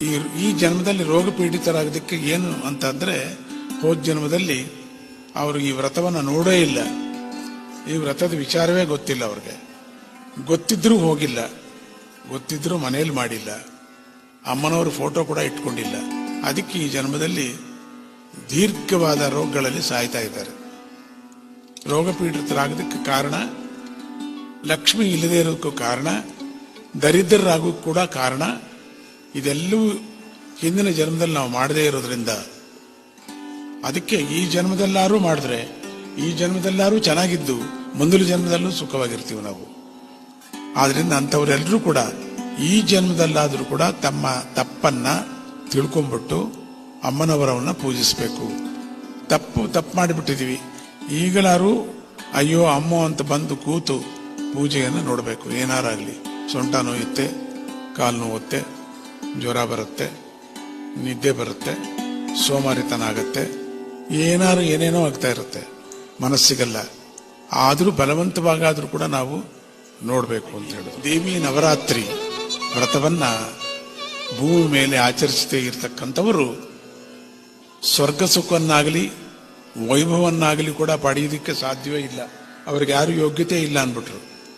ಈ ಈ ಜನ್ಮದಲ್ಲಿ ರೋಗ ಪೀಡಿತರಾಗೋದಕ್ಕೆ ಏನು ಅಂತಂದ್ರೆ, ಹೋದ ಜನ್ಮದಲ್ಲಿ ಅವರು ಈ ವ್ರತವನ್ನು ನೋಡೇ ಇಲ್ಲ, ಈ ವ್ರತದ ವಿಚಾರವೇ ಗೊತ್ತಿಲ್ಲ ಅವ್ರಿಗೆ. ಗೊತ್ತಿದ್ರೂ ಹೋಗಿಲ್ಲ, ಗೊತ್ತಿದ್ರೂ ಮನೆಯಲ್ಲಿ ಮಾಡಿಲ್ಲ, ಅಮ್ಮನವ್ರ ಫೋಟೋ ಕೂಡ ಇಟ್ಕೊಂಡಿಲ್ಲ. ಅದಕ್ಕೆ ಈ ಜನ್ಮದಲ್ಲಿ ದೀರ್ಘವಾದ ರೋಗಗಳಲ್ಲಿ ಸಾಯ್ತಾ ಇದ್ದಾರೆ. ರೋಗ ಪೀಡಿತರಾಗೋದಕ್ಕೆ ಕಾರಣ, ಲಕ್ಷ್ಮಿ ಇಲ್ಲದೆ ಇರೋದಕ್ಕೂ ಕಾರಣ, ದರಿದ್ರರಾಗೋಕ್ಕೂ ಕೂಡ ಕಾರಣ. ಇದೆಲ್ಲವೂ ಹಿಂದಿನ ಜನ್ಮದಲ್ಲಿ ನಾವು ಮಾಡದೇ ಇರೋದ್ರಿಂದ. ಅದಕ್ಕೆ ಈ ಜನ್ಮದಲ್ಲಾರು ಮಾಡಿದ್ರೆ, ಈ ಜನ್ಮದಲ್ಲಾರು ಚೆನ್ನಾಗಿದ್ದು ಮುಂದಿನ ಜನ್ಮದಲ್ಲೂ ಸುಖವಾಗಿರ್ತೀವಿ ನಾವು. ಆದ್ರಿಂದ ಅಂಥವರೆಲ್ಲರೂ ಕೂಡ ಈ ಜನ್ಮದಲ್ಲಾದರೂ ಕೂಡ ತಮ್ಮ ತಪ್ಪನ್ನ ತಿಳ್ಕೊಂಡ್ಬಿಟ್ಟು ಅಮ್ಮನವರವನ್ನ ಪೂಜಿಸಬೇಕು. ತಪ್ಪು ಮಾಡಿಬಿಟ್ಟಿದೀವಿ, ಈಗಲಾರು ಅಯ್ಯೋ ಅಮ್ಮೋ ಅಂತ ಬಂದು ಕೂತು ಪೂಜೆಯನ್ನು ನೋಡಬೇಕು. ಏನಾರಾಗಲಿ, ಸೊಂಟ ನೋಯುತ್ತೆ, ಕಾಲು ನೋವುತ್ತೆ, ಜ್ವರ ಬರುತ್ತೆ, ನಿದ್ದೆ ಬರುತ್ತೆ, ಸೋಮಾರಿತನ ಆಗತ್ತೆ, ಏನೇನೋ ಆಗ್ತಾ ಇರುತ್ತೆ, ಮನಸ್ಸಿಗಲ್ಲ. ಆದರೂ ಬಲವಂತವಾಗಾದ್ರೂ ಕೂಡ ನಾವು ನೋಡಬೇಕು ಅಂತ ಹೇಳುದು. ದೇವಿ ನವರಾತ್ರಿ ವ್ರತವನ್ನ ಭೂಮಿ ಮೇಲೆ ಆಚರಿಸದೇ ಇರತಕ್ಕಂಥವರು ಸ್ವರ್ಗ ಸುಖವನ್ನಾಗಲಿ ವೈಭವನ್ನಾಗಲಿ ಕೂಡ ಪಡೆಯೋದಕ್ಕೆ ಸಾಧ್ಯವೇ ಇಲ್ಲ. ಅವ್ರಿಗೆ ಯಾರು ಯೋಗ್ಯತೆ ಇಲ್ಲ ಅಂದ್ಬಿಟ್ರು.